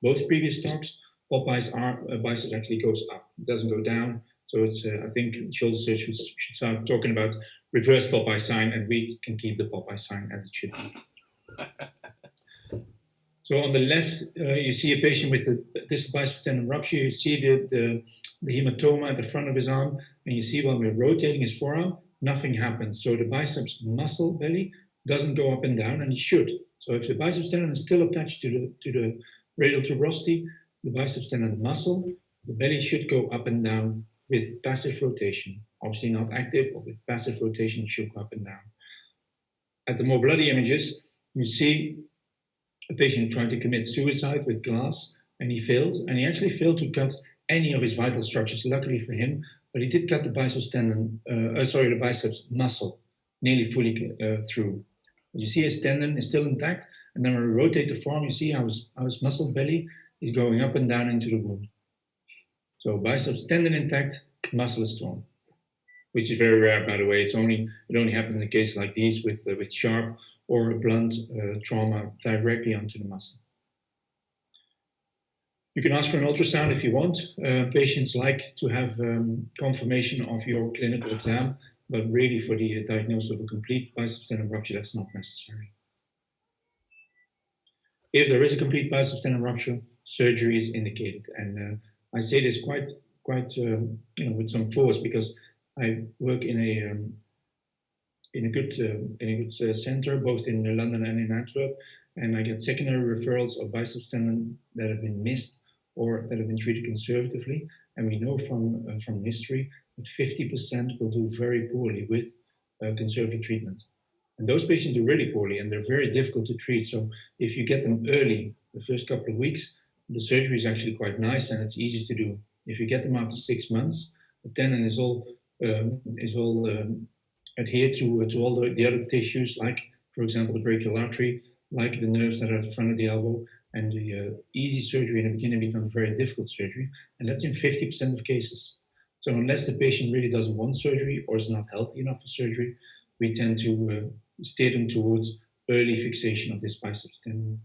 both previous talks. Popeye's biceps actually goes up, it doesn't go down. So it's, I think shoulder surgeons should start talking about reverse Popeye sign, and we can keep the Popeye sign as it should be. So on the left, you see a patient with this biceps tendon rupture. You see the hematoma at the front of his arm, and you see when we're rotating his forearm, nothing happens. So the biceps muscle belly doesn't go up and down, and it should. So if the biceps tendon is still attached to the radial tuberosity, the biceps tendon muscle, the belly should go up and down with passive rotation. Obviously not active, but with passive rotation, it should go up and down. At the more bloody images, you see a patient trying to commit suicide with glass, and he failed. And he actually failed to cut any of his vital structures, luckily for him, but he did cut the biceps tendon, the biceps muscle nearly fully through. You see his tendon is still intact, and then when we rotate the forearm, you see how his muscle belly is going up and down into the wound. So biceps tendon intact, muscle is torn, which is very rare, by the way. It only happens in cases like these with sharp or blunt trauma directly onto the muscle. You can ask for an ultrasound if you want. Patients like to have confirmation of your clinical exam, but really for the diagnosis of a complete biceps tendon rupture, that's not necessary. If there is a complete biceps tendon rupture, surgery is indicated. And I say this quite with some force because I work in a good center, both in London and in Antwerp, and I get secondary referrals of biceps tendon that have been missed or that have been treated conservatively. And we know from history that 50% will do very poorly with conservative treatment. And those patients do really poorly, and they're very difficult to treat. So if you get them early, the first couple of weeks, the surgery is actually quite nice and it's easy to do. If you get them after 6 months, the tendon is all adhered to all the other tissues, like, for example, the brachial artery, like the nerves that are at the front of the elbow, and the easy surgery in the beginning becomes very difficult surgery, and that's in 50% of cases. So unless the patient really doesn't want surgery or is not healthy enough for surgery, we tend to steer them towards early fixation of this biceps tendon.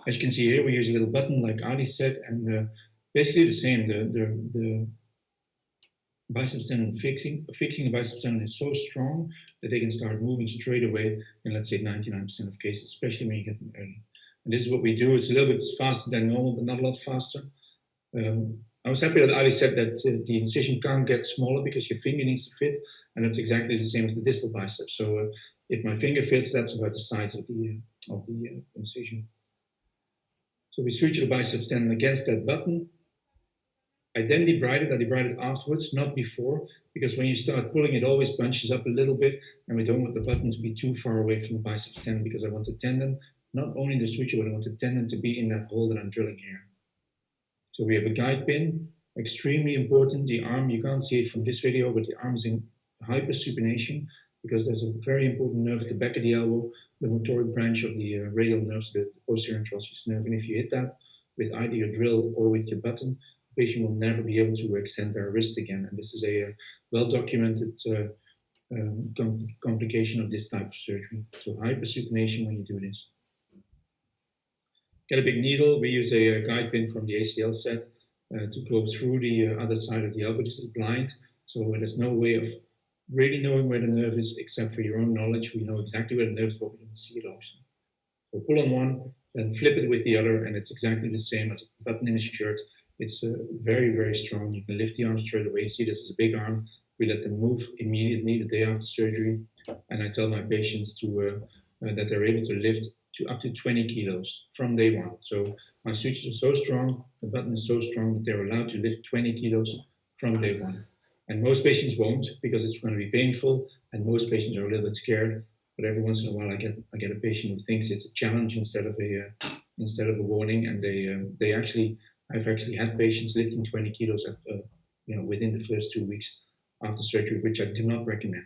As you can see here, we use a little button like Ali said, and basically the same. The biceps tendon fixing the biceps tendon is so strong that they can start moving straight away in, let's say, 99% of cases, especially when you get them early. And this is what we do. It's a little bit faster than normal, but not a lot faster. I was happy that Ali said that the incision can't get smaller because your finger needs to fit, and that's exactly the same as the distal bicep. So if my finger fits, that's about the size of the incision. So we suture the biceps tendon against that button. I then debride it. I debride it afterwards, not before, because when you start pulling, it always bunches up a little bit, and we don't want the button to be too far away from the biceps tendon because I want the tendon, not only the suture, but I want the tendon to be in that hole that I'm drilling here. So we have a guide pin, extremely important. The arm, you can't see it from this video, but the arm is in hypersupination because there's a very important nerve at the back of the elbow, the motoric branch of the radial nerves, the posterior interosseous nerve. And if you hit that with either your drill or with your button, the patient will never be able to extend their wrist again. And this is a well-documented complication of this type of surgery. So hypersupination when you do this. Get a big needle. We use a guide pin from the ACL set to go through the other side of the elbow. This is blind, so there's no way of really knowing where the nerve is except for your own knowledge. We know exactly where the nerve is, but we don't see it often. So pull on one, then flip it with the other, and it's exactly the same as a button in a shirt. It's very, very strong. You can lift the arm straight away. See, this is a big arm. We let them move immediately the day after surgery, and I tell my patients to that they're able to lift to up to 20 kilos from day one. So my sutures are so strong, the button is so strong that they're allowed to lift 20 kilos from day one. And most patients won't because it's going to be painful, and most patients are a little bit scared. But every once in a while, I get a patient who thinks it's a challenge instead of a warning, and I've actually had patients lifting 20 kilos within the first 2 weeks after surgery, which I do not recommend.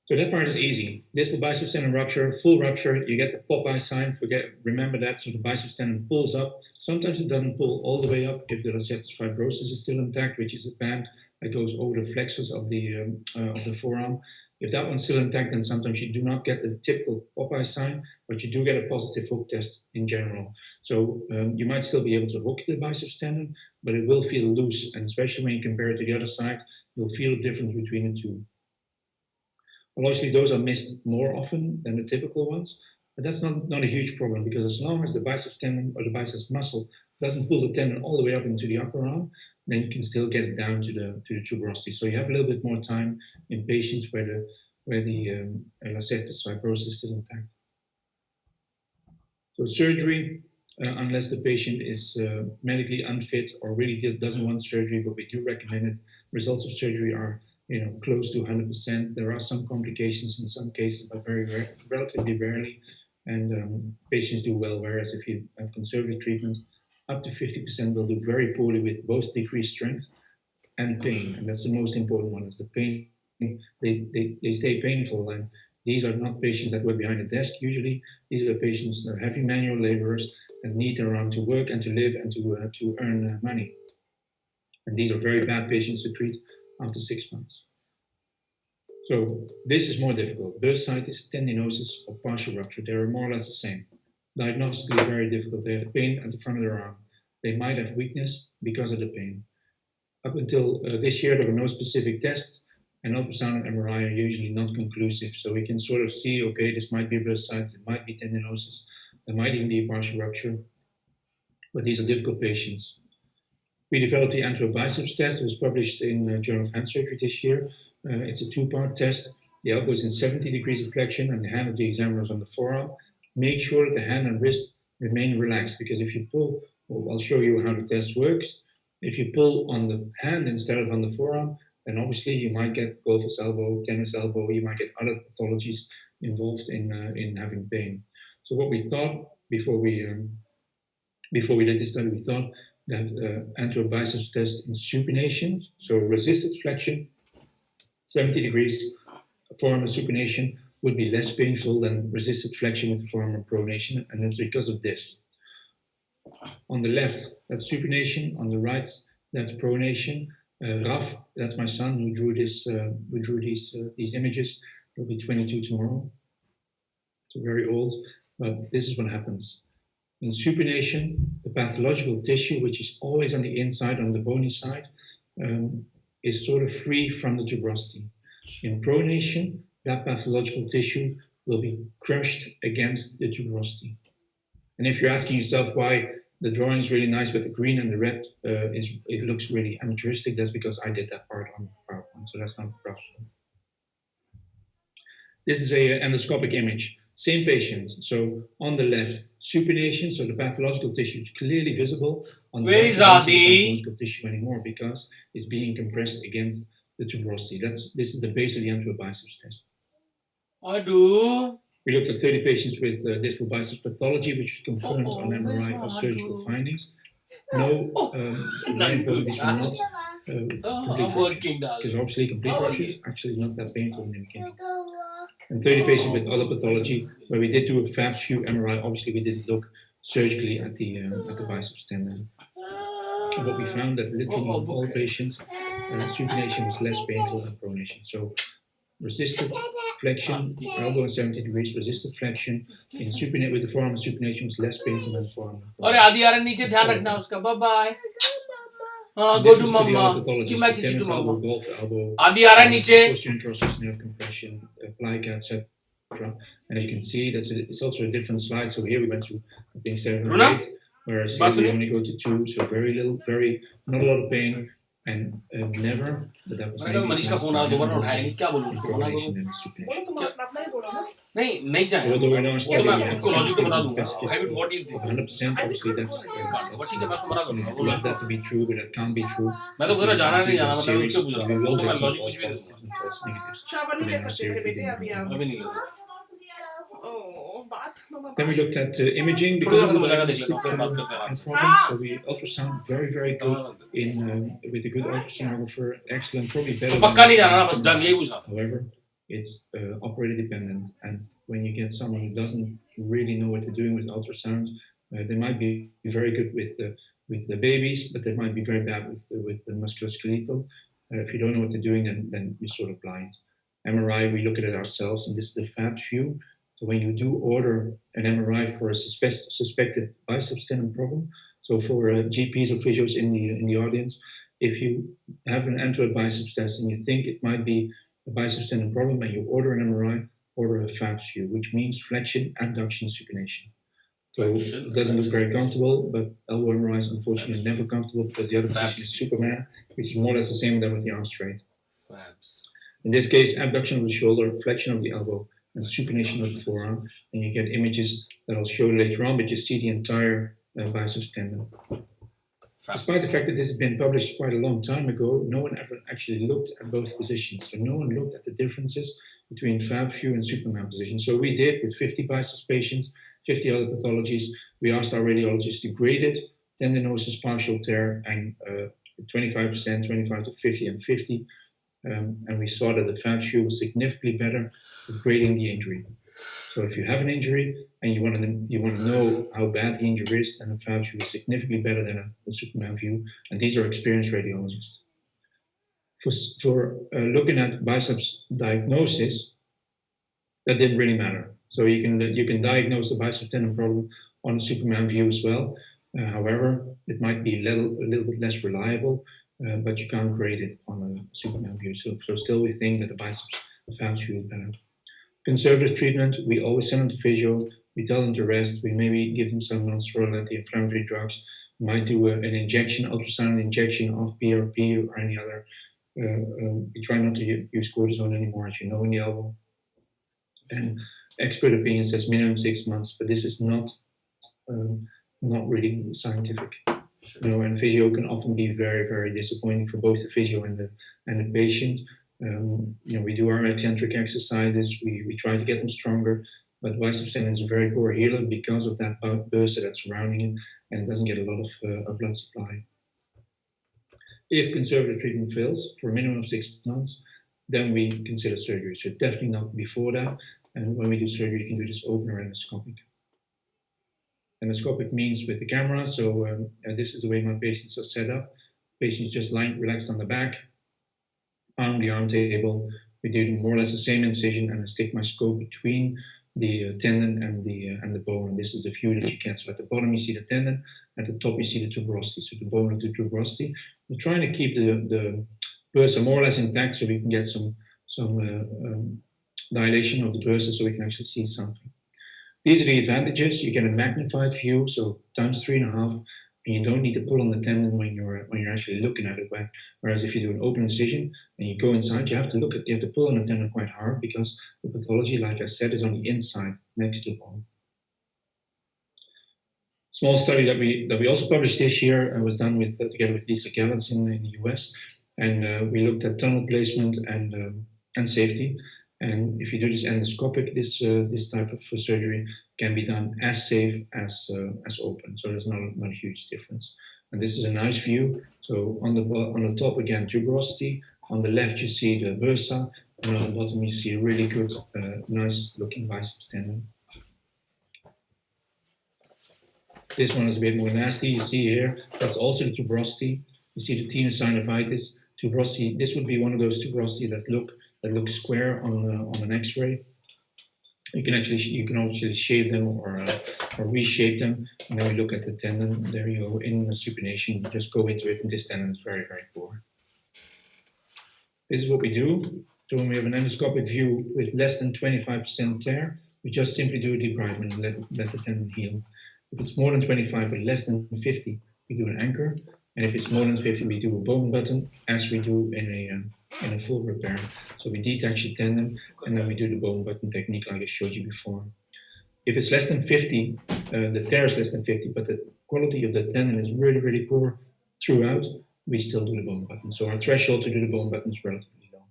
So that part is easy. Distal biceps tendon rupture, full rupture, you get the Popeye sign, remember that, so the biceps tendon pulls up. Sometimes it doesn't pull all the way up if the Lacertis fibrosus is still intact, which is a band that goes over the flexors of the forearm. If that one's still intact, then sometimes you do not get the typical Popeye sign, but you do get a positive hook test in general. So you might still be able to hook the biceps tendon, but it will feel loose, and especially when you compare it to the other side, you'll feel the difference between the two. Obviously, those are missed more often than the typical ones, but that's not a huge problem because as long as the biceps tendon or the biceps muscle doesn't pull the tendon all the way up into the upper arm, then you can still get it down to the tuberosity. So you have a little bit more time in patients where the Lacertis fibrosis is still intact. So surgery, unless the patient is medically unfit or really doesn't want surgery, but we do recommend it. Results of surgery are close to 100%. There are some complications in some cases, but relatively rarely. And patients do well, whereas if you have conservative treatment, up to 50% will do very poorly with both decreased strength and pain. And that's the most important one, is the pain. They stay painful. And these are not patients that work behind a desk usually. These are patients that are heavy manual laborers and need their arm to work and to live and to earn money. And these are very bad patients to treat after 6 months. So this is more difficult. Bursitis, tendinosis, or partial rupture, they're more or less the same. Diagnostically very difficult. They have pain at the front of their arm. They might have weakness because of the pain. Up until this year, there were no specific tests, and ultrasound and MRI are usually not conclusive. So we can sort of see, okay, this might be bursitis, it might be tendinosis, there might even be a partial rupture, but these are difficult patients. We developed the anterobiceps test. It was published in Journal of Hand Surgery this year. It's a two-part test. The elbow is in 70 degrees of flexion and the hand of the examiner is on the forearm. Make sure that the hand and wrist remain relaxed, because if you pull, I'll show you how the test works. If you pull on the hand instead of on the forearm, then obviously you might get golfer's elbow, tennis elbow, you might get other pathologies involved in having pain. So what we thought before we did this study, we thought that anterobiceps test in supination, so resisted flexion, 70 degrees, forearm supination would be less painful than resisted flexion with the forearm pronation, and that's because of this. On the left, that's supination. On the right, that's pronation. Raf, that's my son who drew these images. He'll be 22 tomorrow, so very old. But this is what happens. In supination, the pathological tissue, which is always on the inside, on the bony side, is sort of free from the tuberosity. In pronation, that pathological tissue will be crushed against the tuberosity. And if you're asking yourself why the drawing is really nice, but the green and the red it looks really amateuristic, that's because I did that part on PowerPoint, so that's not a problem. This is a endoscopic image. Same patient. So on the left, supination, so the pathological tissue is clearly visible. On the Where right, is you don't see the Adi? pathological tissue anymore because it's being compressed against the tuberosity. This is the base of the anterior biceps test. Adu. We looked at 30 patients with distal biceps pathology, which was confirmed on where's MRI my of surgical Adu? findings. No, very important, these were not I'm complete working, ruptures, darling. because obviously complete How are ruptures actually not that painful in the beginning. And 30 patients with other pathology, where we did do a FABS view MRI, obviously we didn't look surgically at the biceps tendon. And what we found that literally in all patients, supination was less painful than pronation. So resisted flexion, elbow in 70 degrees, resisted flexion in supinate with the forearm supination was less painful than the forearm. अरे आदि आ रहा है, नीचे ध्यान रखना उसका. Bye bye. And Go this to was for the mama. other pathologies, कि the मैं किसी tennis to elbow, mama. golf elbow, आदि आ रहा है नीचे. posterior interosseous nerve compression, plica, etc. And as you can see, it's also a different slide. So here we went to, I think, 7 or Runa? 8, whereas here we only go to 2, so very little, not a lot of pain, and never, but that was मैंने कहा मनीष का phone आ दोबारा उठाया नहीं, क्या बोलूं उसको, मना करूं. नहीं चाहिए. Although we're now तो मैं studying उसको लॉजिक तो बता दूंगा. specificity I would what do you think? 100%, obviously that's ठीक है मैं उसको मना करूंगा. I love that to be true, but it can't be true. मैं तो पूरा जाना नहीं जाना, मैं तो Series, उसको पूछ रहा we हूं. वो will तो मैं get some लॉजिक false कुछ भी दे positives दूंगा. and false negatives. शाबाश नहीं ले Depending on सकते मेरे series बेटे अभी आप. अभी नहीं ले सकता. Then we looked at imaging थोड़ी because देर of the में लगा देख लेता diagnostic हूं, फिर बात करते हैं आराम से. problem. So we ultrasound very good in with a good ultrasonographer, excellent, probably better. तो पक्का नहीं जाना ना, बस डन यही पूछा. However, it's operator dependent, and when you get someone who doesn't really know what they're doing with ultrasound, they might be very good with the babies, but they might be very bad with the musculoskeletal. If you don't know what they're doing, then you're sort of blind. MRI, we look at it ourselves, and this is the FABS view. So when you do order an MRI for a suspected biceps tendon problem, so for GPs or physios in the audience, if you have an anterior biceps test and you think it might be a biceps tendon problem, and you order an MRI, order a FABS view, which means flexion, abduction, supination. So it doesn't look very comfortable, but elbow MRI is unfortunately never comfortable because the other position is Superman, which is more or less the same done with the arm straight. In this case, abduction of the shoulder, flexion of the elbow, and supination of the forearm, and you get images that I'll show later on, but you see the entire biceps tendon. Despite the fact that this has been published quite a long time ago, no one ever actually looked at both positions. So no one looked at the differences between FAB view and Superman position. So we did with 50 biceps patients, 50 other pathologies. We asked our radiologists to grade it, tendinosis, partial tear, and 25%, 25 to 50, and 50. And we saw that the FAB view was significantly better at grading the injury. So if you have an injury and you want to know how bad the injury is, then the FAB view is significantly better than a Superman view. And these are experienced radiologists. For looking at biceps diagnosis, that didn't really matter. So you can diagnose the biceps tendon problem on a Superman view as well. However, it might be a little bit less reliable, but you can't grade it on a Superman view. So still we think that the biceps FAB view is better. Conservative treatment, we always send them to physio. We tell them to rest. We maybe give them some non-steroidal anti-inflammatory drugs. We might do an injection, ultrasound injection of PRP or any other. We try not to use cortisone anymore, as you know, in the elbow. And expert opinion says minimum 6 months, but this is not really scientific. You know, and physio can often be very, very disappointing for both the physio and the patient. You know, we do our eccentric exercises. We try to get them stronger, but biceps tendon is a very poor healer because of that bursa that's surrounding it, and it doesn't get a lot of blood supply. If conservative treatment fails for a minimum of 6 months, then we consider surgery. So definitely not before that. And when we do surgery, you can do this open or endoscopic. Endoscopic means with the camera. So this is the way my patients are set up. Patients just lying relaxed on the back, on the arm table. We do more or less the same incision, and I stick my scope between the tendon and the bone. And this is the view that you get. So at the bottom you see the tendon, at the top you see the tuberosity, so the bone of the tuberosity. We're trying to keep the bursa more or less intact, so we can get some dilation of the bursa, so we can actually see something. These are the advantages. You get a magnified view, so times 3.5, and you don't need to pull on the tendon when you're actually looking at it. Whereas if you do an open incision and you go inside, you have to pull on the tendon quite hard, because the pathology, like I said, is on the inside next to the bone. Small study that we also published this year was done with together with Lisa Gellens in the US, and we looked at tunnel placement and safety. And if you do this endoscopic, this type of surgery can be done as safe as open. So there's not a huge difference. And this is a nice view. So on the top again, tuberosity. On the left you see the bursa, and on the bottom you see a really good, nice looking biceps tendon. This one is a bit more nasty. You see here, that's also the tuberosity. You see the tenous synovitis. Tuberosity. This would be one of those tuberosity that look square on an X-ray. You can actually shave them or reshape them. And then we look at the tendon. There you go in the supination. You just go into it, and this tendon is very, very poor. This is what we do. So when we have an endoscopic view with less than 25% tear, we just simply do a debridement and let the tendon heal. If it's more than 25 but less than 50, we do an anchor. And if it's more than 50, we do a bone button, as we do in a full repair. So we detach the tendon, and then we do the bone button technique like I showed you before. If it's less than 50, the tear is less than 50, but the quality of the tendon is really, really poor throughout, we still do the bone button. So our threshold to do the bone button is relatively low.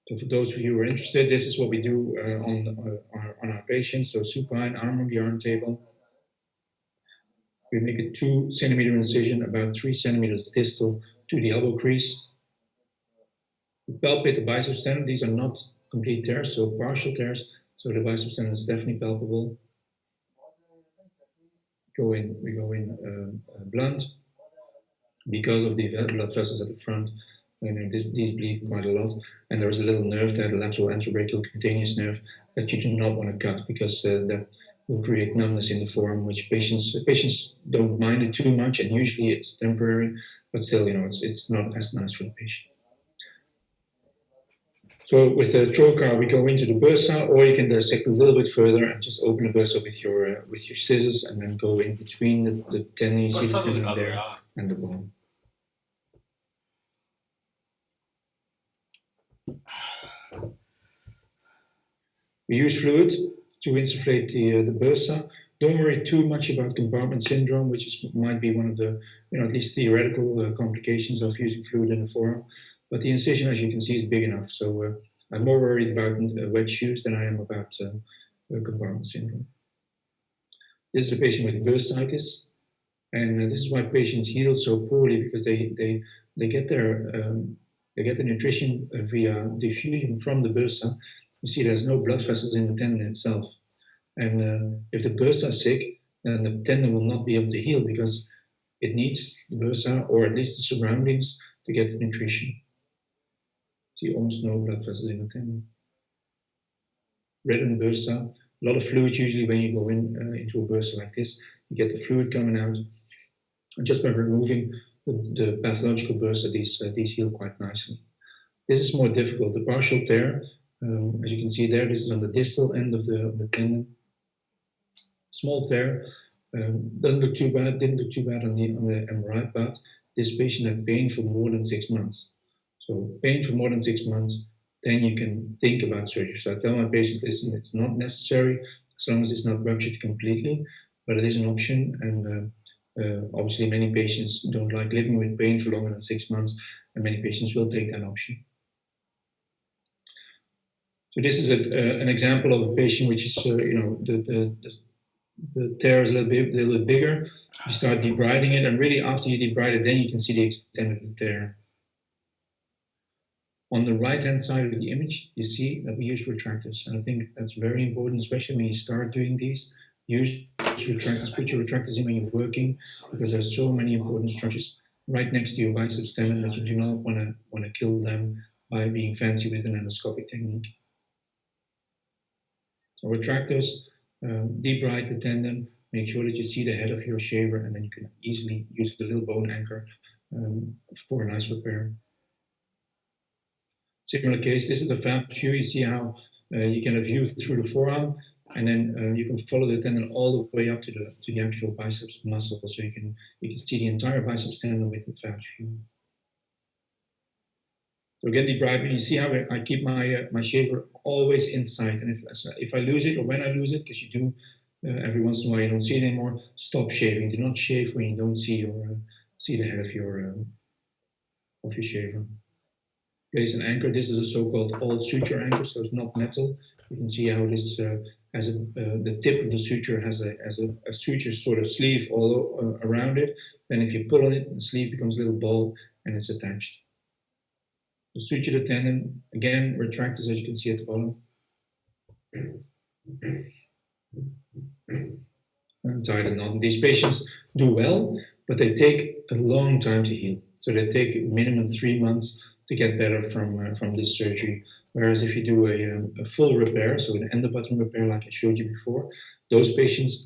So for those of you who are interested, this is what we do on our patients. So supine, arm on the arm table. We make a 2 centimeter incision about 3 centimeters distal to the elbow crease. We palpate the biceps tendon. These are not complete tears, so partial tears. So the biceps tendon is definitely palpable. We go in blunt because of the blood vessels at the front. And these bleed quite a lot. And there is a little nerve there, the lateral antebrachial cutaneous nerve, that you do not want to cut, because that will create numbness in the forearm, which patients don't mind it too much, and usually it's temporary, but still, it's not as nice for the patient. So with the trocar, we go into the bursa, or you can dissect a little bit further and just open the bursa with your scissors, and then go in between the tendon, you see the tendon there, and the bone. We use fluid to insufflate the bursa. Don't worry too much about compartment syndrome, which might be one of the, at least theoretical complications of using fluid in the forearm. But the incision, as you can see, is big enough. So I'm more worried about wedge use than I am about compartment syndrome. This is a patient with bursitis, and this is why patients heal so poorly, because they get the nutrition via diffusion from the bursa. You see there's no blood vessels in the tendon itself. And if the bursa is sick, then the tendon will not be able to heal, because it needs the bursa, or at least the surroundings, to get the nutrition. See almost no blood vessels in the tendon. Reddened bursa, a lot of fluid usually when you go into a bursa like this. You get the fluid coming out. And just by removing the pathological bursa, these heal quite nicely. This is more difficult. The partial tear, as you can see there, this is on the distal end of the tendon. Small tear, doesn't look too bad, didn't look too bad on the MRI, but this patient had pain for more than 6 months. So pain for more than 6 months, then you can think about surgery. So I tell my patients, listen, it's not necessary as long as it's not ruptured completely, but it is an option. And obviously many patients don't like living with pain for longer than 6 months, and many patients will take that option. So this is an example of a patient which is, the tear is a little bit bigger. You start debriding it, and really after you debride it, then you can see the extent of the tear. On the right-hand side of the image, you see that we use retractors. And I think that's very important, especially when you start doing these. Use retractors, put your retractors in when you're working, because there's so many important structures right next to your biceps tendon that you do not want to kill them by being fancy with an endoscopic technique. So retractors, debride the tendon, make sure that you see the head of your shaver, and then you can easily use the little bone anchor for a nice repair. Similar case, this is a fab view. You see how you can view through the forearm, and then you can follow the tendon all the way up to the actual biceps muscle, so you can see the entire biceps tendon with the fab view. So again, debridement, you see how I keep my shaver always inside, and if I lose it, or when I lose it, because you do every once in a while you don't see it anymore, stop shaving. Do not shave when you don't see the head of your shaver. Place an anchor. This is a so-called all suture anchor, so it's not metal. You can see how this has the tip of the suture has a suture sort of sleeve all around it. Then if you pull on it, the sleeve becomes a little ball and it's attached. The suture the tendon, again, retractors, as you can see at the bottom. And tie the knot. These patients do well, but they take a long time to heal. So they take minimum 3 months to get better from this surgery. Whereas if you do a full repair, so an endobutton repair like I showed you before, those patients